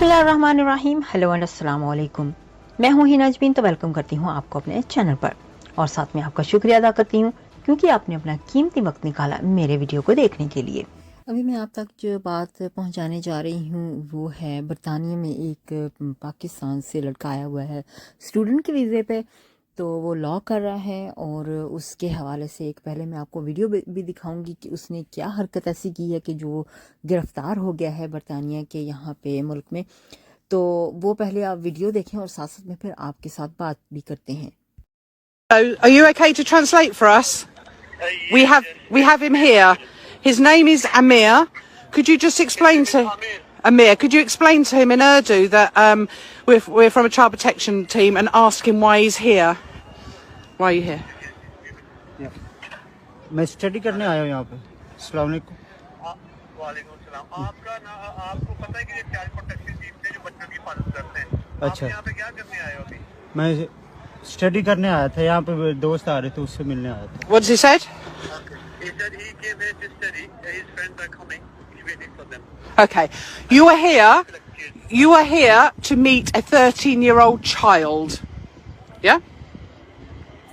बिस्मिल्लाहिर्रहमानिर्रहीम। Hello and अस्सलाम वालेकुम। मैं हूँ हीना JABEEN, तो वेलकम करती हूँ आपको अपने चैनल पर और साथ में आपका शुक्रिया अदा करती हूँ क्योंकि आपने अपना कीमती वक्त निकाला मेरे वीडियो को देखने के लिए। अभी मैं आप तक जो बात पहुँचाने जा रही हूँ वो है बरतानिया में एक पाकिस्तान से लड़का आया हुआ है स्टूडेंट के वीज़े पे, तो वो लॉ कर रहा है और उसके हवाले से एक पहले मैं आपको वीडियो भी दिखाऊंगी कि उसने क्या हरकत ऐसी की है कि जो गिरफ्तार हो गया है बरतानिया के यहाँ पे मुल्क में। तो वो पहले आप वीडियो देखें और साथ साथ में फिर आपके साथ बात भी करते हैं। Are you okay to translate for us? We have him here. His name is Amir. Could you just explain to Amir? Could you explain to him in Urdu that we're from a child protection team and ask him why he's here? Why are you here? मैं study करने आया हूँ यहाँ पे। अस्सलाम वालेकुम। वालेकुम सलाम। आपको पता है कि ये चाइल्ड प्रोटेक्शन टीम से जो बच्चों की हिफाजत करते हैं। अच्छा। आप यहाँ पे क्या करने आए हो अभी? मैं स्टडी करने आया था, यहाँ पे दोस्त आ रहे थे उससे मिलने आया था। What's he said? He said he came here to study. His friends are coming. He's waiting for them. Okay. You are here to meet a 13-year-old child. Yeah?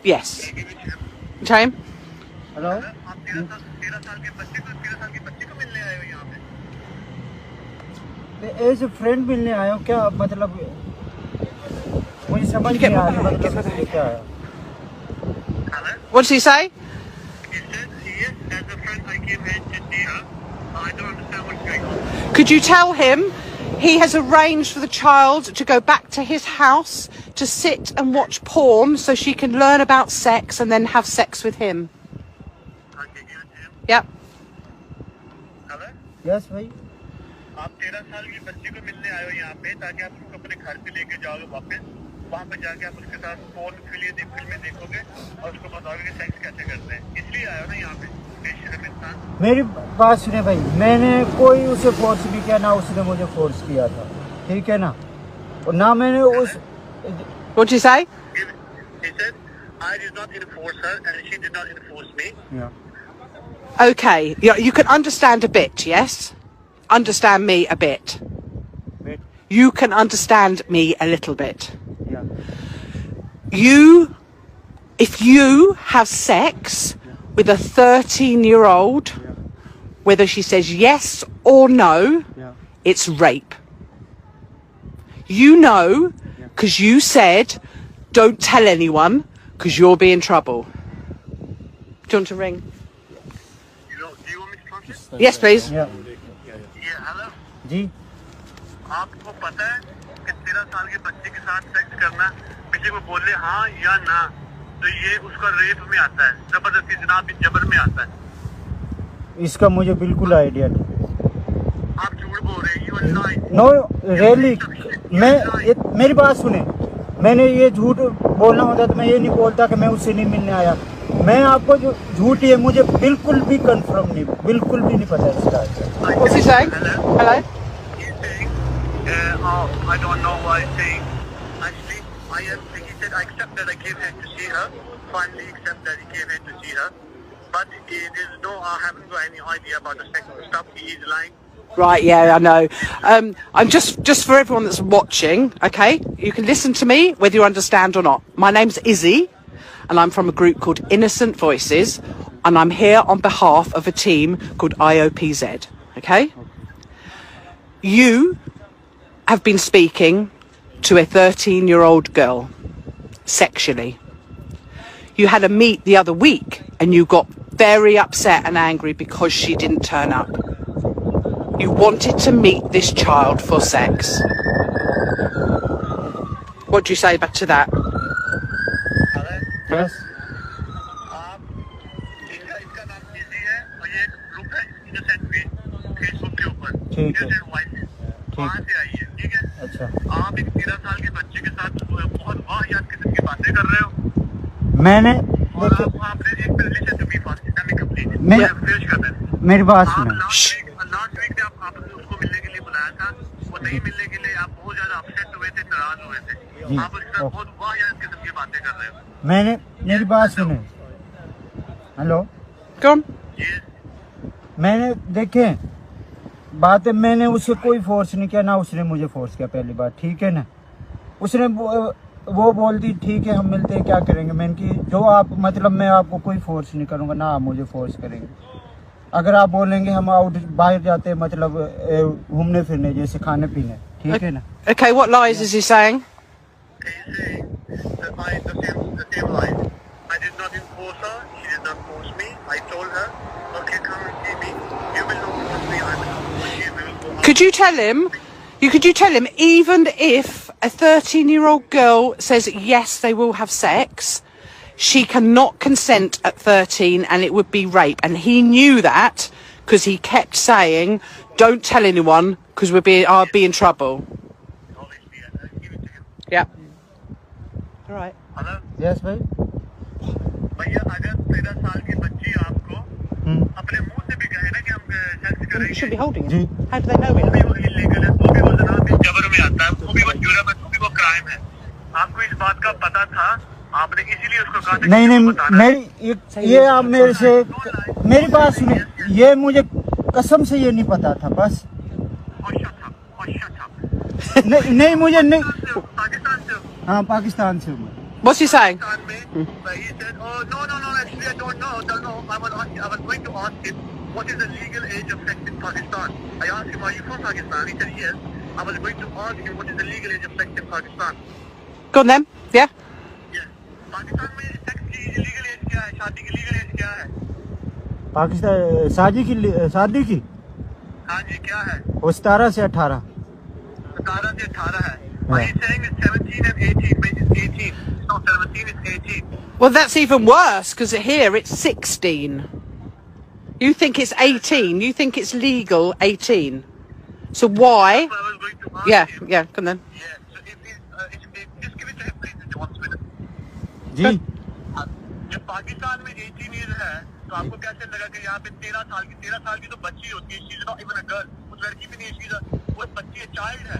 Yes. Time? Hello. आप 13 साल के बच्चे को मिलने आए हो यहाँ पे? एज ए फ्रेंड मिलने आया हूँ, क्या मतलब मुझे समझ नहीं आ रहा मतलब क्या है। What did he say? He said yes, as a friend I came here to see her. I don't understand what's going on. Could you tell him he has arranged for the child to go back to his house to sit and watch porn so she can learn about sex and then have sex with him? Okay, give it to him. Yep. Hello? Yes भाई। आप 13 साल की बच्ची को मिलने आए हो यहाँ पे ताकि आप उसको अपने घर पे लेके जाओगे वापस। वहाँ पे जाके आप उसके साथ फिल्में देखोगे और उसको बताओगे कि सेक्स कैसे करते हैं। इसलिए आए हो ना यहाँ पे बेशर्म इंसान। मेरी बात सुने भाई, मैंने कोई उसे फोर्स नहीं किया, ना उसने मुझे फोर्स किया था, ठीक है ना, और ना मैंने उस। What did you say? He said I did not enforce her and she did not enforce me. Yeah. Okay. You can understand a bit, yes? Understand me a bit. Wait. You can understand me a little bit. Yeah. If you have sex with a 13-year-old, whether she says yes or no, Yeah. it's rape. You know, because you said, don't tell anyone, because you'll be in trouble. Do you want to ring? Do you want me to translate? Yes, please. Yeah. Yeah, hello. जी। आपको पता है कि 13 साल के बच्चे के साथ sex करना किसी को बोले हाँ या ना तो ये उसका रेप में आता है, जबरदस्ती जनाब जबर में आता है। इसका मुझे बिल्कुल आइडिया नहीं। आप झूठ बोल रहे हैं। You are lying. No really, मेरी बात सुने, मैंने ये झूठ बोलना होता तो मैं ये नहीं बोलता कि मैं उससे नहीं मिलने आया। मैं आपको जो झूठ है मुझे बिल्कुल भी कंफर्म नहीं, बिल्कुल भी नहीं पता इसका। What's he saying? Hello? He's saying, I don't know what he's saying. Actually, he said, I accept that I came here to see her. Finally accept that he came here to see her. But I haven't got any idea about the sexual stuff. He is lying. Right, yeah, I know. I'm just for everyone that's watching, okay? You can listen to me whether you understand or not. My name's Izzy, and I'm from a group called Innocent Voices, and I'm here on behalf of a team called IOPZ, okay? You have been speaking to a 13-year-old girl sexually. You had a meet the other week, and you got very upset and angry because she didn't turn up. You wanted to meet this child for sex. What do you say back to that? Yes. इसका नाम easy है और ये group है innocent Facebook के ऊपर। ठीक है। वहाँ से आई है, ठीक है? अच्छा। आप एक 13 साल के बच्चे के साथ बहुत वाहियात किस्म की बातें कर रहे हो। मैंने और आपने एक पहले से भी फासिल कंप्लीट पेश कर दें। मेरी बात सुने। लास्ट वीक आपने उसको मिलने के लिए बुलाया था, वो नहीं मिलने के लिए आप बहुत ज्यादा अपसेट हुए थे, नाराज हुए थे। आप उसके साथ बहुत वाहियात किस्म की बातें कर रहे हो। मेरी बात सुने। हेलो। Go on. मैंने देखें बात है, मैंने उसे कोई फोर्स नहीं किया, ना उसने मुझे फोर्स किया, पहली बात, ठीक है ना। उसने वो बोलती ठीक है हम मिलते हैं, क्या करेंगे। मैंने की जो आप मतलब मैं आपको कोई फोर्स नहीं करूँगा, ना आप मुझे फोर्स करेंगे। अगर आप बोलेंगे हम आउट बाहर जाते मतलब घूमने फिरने जैसे खाने पीने, ठीक है ना। Okay, what lies is he saying? He's saying that the same line. I did not enforce her. She did not force me. I told her, okay, come and see me. You will not force me. I will not force you. We will go out. Could you tell him, even if a 13-year-old girl says yes, they will have sex, she cannot consent at 13 and it would be rape. And he knew that because he kept saying, don't tell anyone because I'll be in trouble. Obviously, give it to him. Yeah. All right. Hello? Yes भाई। भैया अगर 13 साल की बच्ची आपको अपने मुंह से भी कहे ना कि हम सेक्स You करेंगे, should be holding जी। it. How do they know वो it? भी वो इलीगल है, वो भी वो जनाब भी जबर में आता है, वो भी वो जुर्म है, वो भी वो क्राइम है। आपको इस बात का पता था, आपने इसीलिए उसको कहा था कि नहीं तुमको बताना है। मेरी ये आप मेरे से मेरी बात सुने, ये मुझे कसम से ये नहीं पता था बस। खुश था। नहीं मुझे नहीं। पाकिस्तान से हो? हाँ पाकिस्तान से हूँ। What's he saying? Pakistan में, he said, oh no, actually I don't know. I was going to ask him what is the legal age of sex in Pakistan. I asked him, are you from Pakistan? He said yes. I was going to ask him what is the legal age of sex in Pakistan. Go on then. Yeah. Yes. Pakistan में sex की legal as क्या है, शादी की legal as क्या है? पाकिस्तान शादी की हाँ जी क्या है? वो 17 से 18। 17 से 18 है। But he's saying it's 17 and 18, but it's 18. It's not 17, it's 18. Well, that's even worse because here it's 16. You think it's 18. You think it's legal 18. So why? That's what I was going to ask him. Yeah. Come then. Yeah. So just give it to him, please, in 1 minute. जी जब पाकिस्तान में 18 year है तो आपको कैसे लगा कि यहाँ पे 13 साल की तो बच्ची होती है, she is not even a girl, उस लड़की भी नहीं है, वो बच्ची है, चाइल्ड है।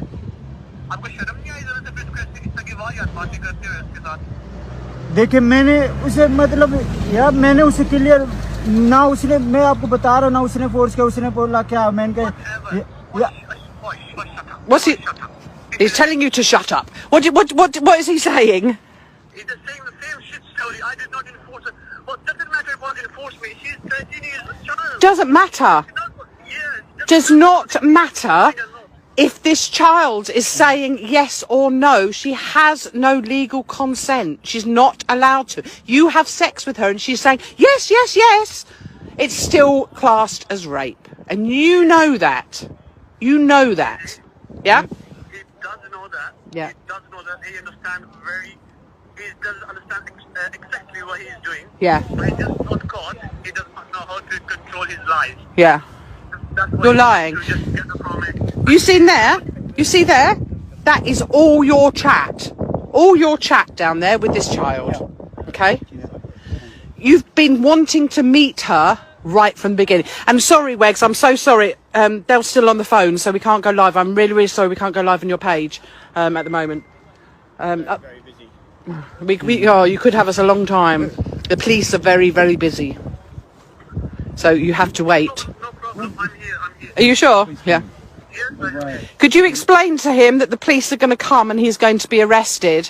आपको शर्म नहीं आई जरा से फिर इसको इस तरह की वाहियात बातें करते हुए उसके साथ? देखिए मैंने उसे मतलब यार मैंने उसे क्लियर ना, उसने मैं आपको बता रहा हूँ ना उसने फोर्स किया, उसने बोला क्या, मैंने कहा What's he? He's telling you to shut up. What is he saying? He's just saying the same shit story. I did not enforce it. Well, doesn't matter if it enforced me. She's 13 years a child. Doesn't matter. Does not matter. If this child is saying yes or no, she has no legal consent. She's not allowed to. You have sex with her and she's saying, yes, yes, yes. It's still classed as rape. And you know that. You know that. Yeah? He does know that. Yeah. He does know that. He doesn't understand exactly what he's doing. Yeah. But he just got caught. He does not know how to control his lies. Yeah. That's what You're he lying. needs to just get the comment. You seen there? You see there? That is all your chat. All your chat down there with this child. Okay? You've been wanting to meet her right from the beginning. And sorry, Wegs, I'm so sorry. They're still on the phone, so we can't go live. I'm really, really sorry we can't go live on your page at the moment. You could have us a long time. The police are very, very busy. So you have to wait. No problem. I'm here. Are you sure? Yeah. Yes, I am. Could you explain to him that the police are going to come and he's going to be arrested?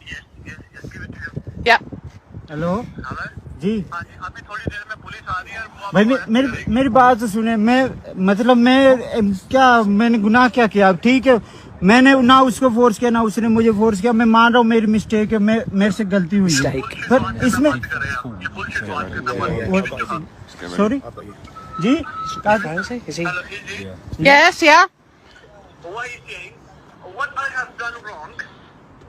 Yes. Give it to him. Yeah. Hello Hello? जी हाँ जी, अभी थोड़ी देर में police आ रही है। वो भाई आपको मेरी बात तो सुने, मैंने गुनाह क्या किया, ठीक है मैंने ना उसको फोर्स किया ना उसने मुझे फोर्स किया, मैं मान रहा हूँ मेरी मिस्टेक है, मेरे से गलती हुई है, पर इसमें sorry ji Hello, Yes, yeah. Why is saying what I have done wrong?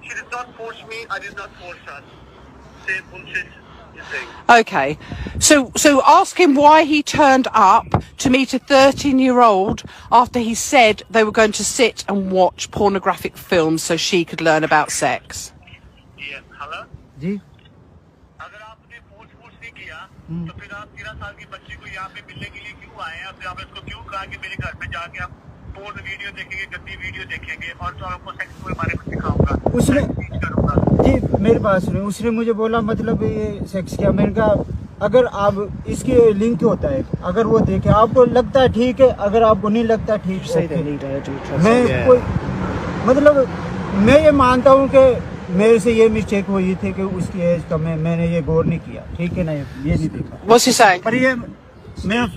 She did not force me. I did not force her. Same bullshit you're saying. Okay. So ask him why he turned up to meet a 13-year-old after he said they were going to sit and watch pornographic films so she could learn about sex. Yes. Hello. जी अगर आपने force नहीं किया तो फिर आप 13 साल की बच्ची को यहाँ पे मिलने के लिए क्यों आए हैं? फिर आप इसको क्यों कहा कि मेरे घर में जाके आप पोर्न वीडियो देखेंगे, गंदी वीडियो देखेंगे और तो आपको सेक्स के बारे में सिखाऊंगा, उसने टीच करूंगा। जी मेरी बात सुनिए, उसने मुझे बोला मतलब ये सेक्स किया, मैंने कहा अगर आप इसके लिंक होता है, अगर वो देखे आपको लगता है ठीक है, अगर आपको नहीं लगता ठीक है, मैं कोई मतलब मैं ये मानता हूँ कि मेरे से ये मिस्टेक हुई थी कि उसकी एज कम है, मैंने ये गौर नहीं किया, ठीक है ना, ये नहीं देखा। What's he saying? पर ये मैं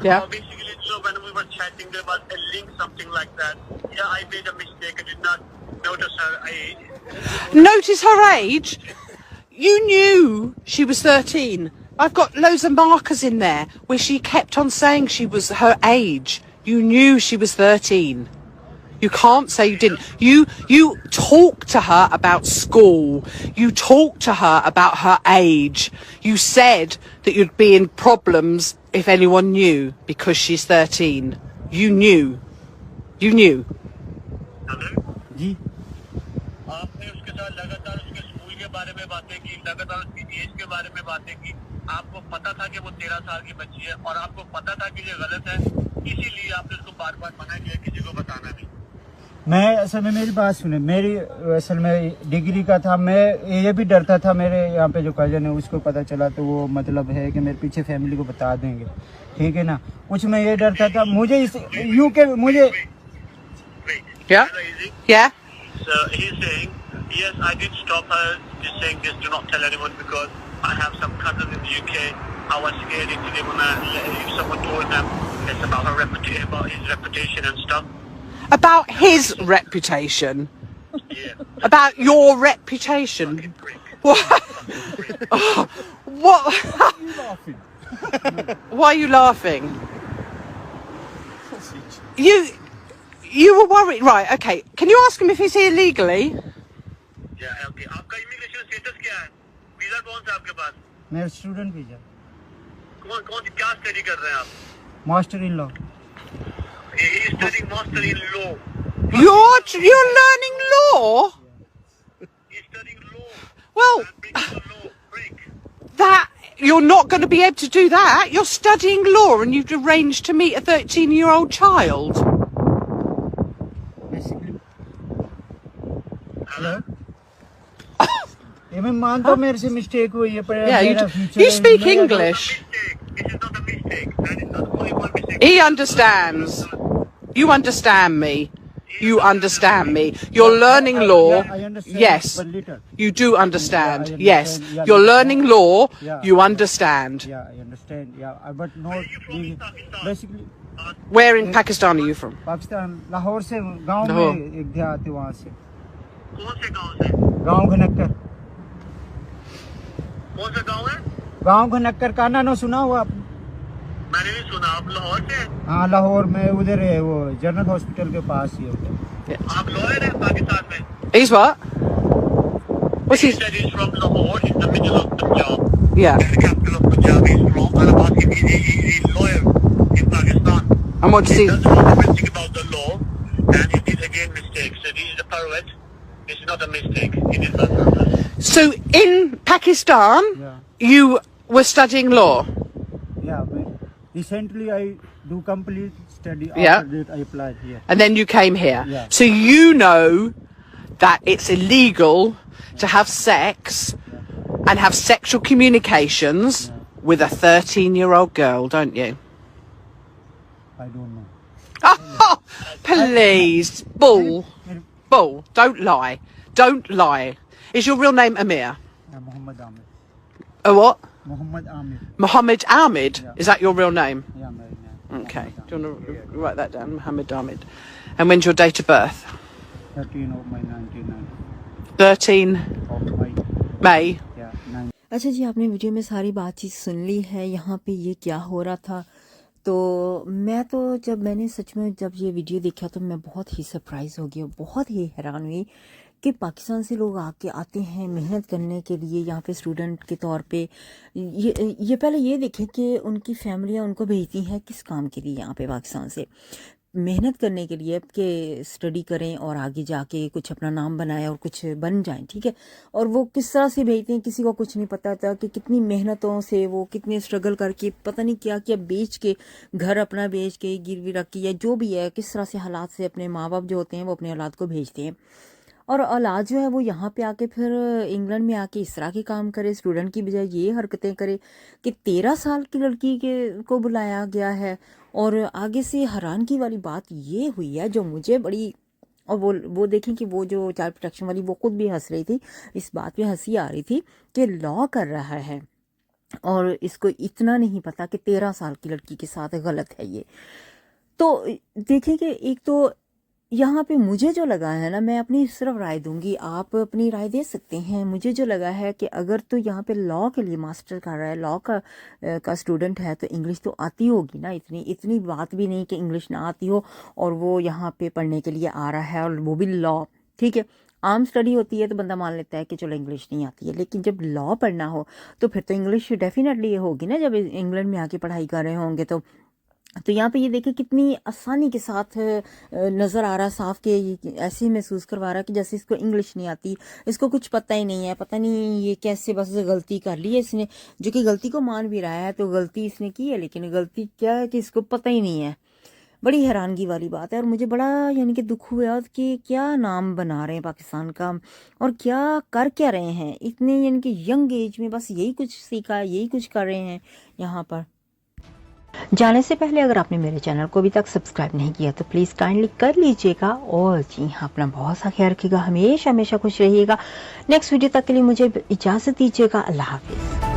Yeah. Basically, so when we were chatting, there was a link, something like that. Yeah, I made a mistake. I did not notice her age. Notice her age? You knew she was 13. I've got loads of markers in there where she kept on saying she was her age. You knew she was 13. You can't say you didn't. You talked to her about school. You talked to her about her age. You said that you'd be in problems if anyone knew because she's 13. You knew. You knew. Hello? जी आपने उसके साथ लगातार उसके school के बारे में बातें की, लगातार उसकी एज के बारे में बातें की। आपको पता था कि वो 13 साल की बच्ची है और आपको पता था कि ये गलत है, इसीलिए आपने उसको बार बार मना किया किसी को बताना नहीं। मैं असल में मेरी बात सुने, मेरी असल में डिग्री का था, मैं ये भी डरता था, मेरे यहाँ पे जो कजन है उसको पता चला तो वो मतलब है कि मेरे पीछे फैमिली को बता देंगे, ठीक है ना, कुछ मैं ये डरता था। मुझे इस यूके मुझे Yeah? Yeah? So he's saying, yes, I did stop her, just saying this, do not tell anyone because I have some cousins in the UK. I was scared if they if someone told them it's about her reputation, about his reputation and stuff. About his reputation? Yeah. About your reputation? What? Oh, what? Why are you laughing? You were worried, right? Okay. Can you ask him if he's here legally? Yeah, okay. आपका immigration status क्या है? Visa कौन सा आपके पास? मेरा student visa, कौन सी क्या study कर रहे हैं आप? Master in law. He is studying master in law. You're learning law? He's studying law. Well, And breaking the law. Break. that you're not going to be able to do that. You're studying law and you've arranged to meet a 13-year-old child. Hello ये मैं मानता हूँ मेरे से mistake हुई है, पर Yeah, मेरा you future speak English. Mistake. This is not a mistake. That is not only one mistake. He understands. You understand me. You understand me. You're learning law. Yeah, I understand, Yes. but little. You do understand. Yeah, I Yes. understand. Yeah, You're yeah. learning law. Yeah. You understand. Yeah, I understand. Yeah, but not you from Pakistan? basically Where in Pakistan are you from? Pakistan Lahore से गांव लाहौर। में एक देहात है, वहाँ से कौन से गांव से? गांव घनक्कर। कौन सा गांव है? गांव घनक्कर का नाम सुना हुआ आपने? मैंने नहीं सुना। आप लाहौर से हैं? हाँ लाहौर में उधर है, वो जनरल हॉस्पिटल के पास ही होता है। आप लॉयर हैं पाकिस्तान में? He's what? What's He his? said he's from Lahore, in the middle of Punjab. Yeah. The capital of Punjab he's from, and I'm asking he's a lawyer in Pakistan. And what does He he? doesn't know everything about the law, and he did again mistakes. So he's a pirate. This is not a mistake. He did on purpose. So in Pakistan, Yeah. you were studying law. Yeah, recently I do complete study. Yeah. After that I applied here. And then you came here. Yeah. So you know that it's illegal to have sex and have sexual communications with a 13-year-old girl, don't you? I don't know. Oh, please. Bull. Bull. Don't lie. Don't lie. Is your real name Amir? Muhammad Amir. A what? Muhammad Amir. Muhammad Ahmed? Yeah. Is that your real name? Yeah, my name. Okay. Do you want to write that down? Muhammad Ahmed. And when's your date of birth? 13 of my 1990. 13 Of my, May. yeah, 9. अच्छा जी, आपने video में सारी बातचीत सुन ली है। यहाँ पे ये क्या हो रहा था, तो मैं तो जब मैंने सच में जब ये वीडियो देखा तो मैं बहुत ही सरप्राइज हो गई, बहुत ही हैरान हुई कि पाकिस्तान से लोग आते हैं मेहनत करने के लिए यहाँ पे स्टूडेंट के तौर पे। ये पहले ये देखें कि उनकी फैमिलियाँ उनको भेजती हैं किस काम के लिए यहाँ पे पाकिस्तान से, मेहनत करने के लिए कि स्टडी करें और आगे जाके कुछ अपना नाम बनाएं और कुछ बन जाएं, ठीक है। और वो किस तरह से भेजते हैं किसी को कुछ नहीं पता था कि कितनी मेहनतों से वो कितने स्ट्रगल करके पता नहीं क्या क्या बेच के, घर अपना बेच के, गिरवी रख के, या जो भी है, किस तरह से हालात से अपने माँ बाप जो होते हैं वो अपने औलाद को भेजते हैं। और औलाद जो है वो यहाँ पे आके फिर इंग्लैंड में आके इस तरह के काम करे, स्टूडेंट की बजाय ये हरकतें करे कि 13 साल की लड़की को बुलाया गया है। और आगे से हैरानगी वाली बात ये हुई है जो मुझे बड़ी, और वो देखें कि वो जो चाइल्ड प्रोटेक्शन वाली वो खुद भी हंस रही थी, इस बात पे हंसी आ रही थी कि लॉ कर रहा है और इसको इतना नहीं पता कि 13 साल की लड़की के साथ गलत है ये। तो देखिए कि एक तो यहाँ पे मुझे जो लगा है ना, मैं अपनी सिर्फ राय दूंगी, आप अपनी राय दे सकते हैं। मुझे जो लगा है कि अगर तो यहाँ पे लॉ के लिए मास्टर कर रहा है, लॉ का स्टूडेंट है, तो इंग्लिश तो आती होगी ना। इतनी बात भी नहीं कि इंग्लिश ना आती हो और वो यहाँ पे पढ़ने के लिए आ रहा है, और वो भी लॉ। ठीक है, आम स्टडी होती है तो बंदा मान लेता है कि चलो इंग्लिश नहीं आती है, लेकिन जब लॉ पढ़ना हो तो फिर तो इंग्लिश डेफिनेटली होगी ना, जब इंग्लैंड में आके पढ़ाई कर रहे होंगे। तो यहाँ पे ये देखिए कितनी आसानी के साथ नज़र आ रहा साफ के, ऐसे ही महसूस करवा रहा कि जैसे इसको इंग्लिश नहीं आती, इसको कुछ पता ही नहीं है, पता नहीं ये कैसे बस गलती कर ली है इसने, जो कि गलती को मान भी रहा है। तो गलती इसने की है, लेकिन गलती क्या है कि इसको पता ही नहीं है। बड़ी हैरानगी वाली बात है। और मुझे बड़ा यानी कि दुख हुआ कि क्या नाम बना रहे हैं पाकिस्तान का, और क्या रहे हैं इतने यानी कि यंग एज में, बस यही कुछ सीखा है, यही कुछ कर रहे हैं यहाँ पर। जाने से पहले अगर आपने मेरे चैनल को अभी तक सब्सक्राइब नहीं किया तो प्लीज़ काइंडली कर लीजिएगा। और जी हाँ, अपना बहुत सा ख्याल रखिएगा, हमेशा खुश रहिएगा। नेक्स्ट वीडियो तक के लिए मुझे इजाज़त दीजिएगा। अल्लाह हाफिज़।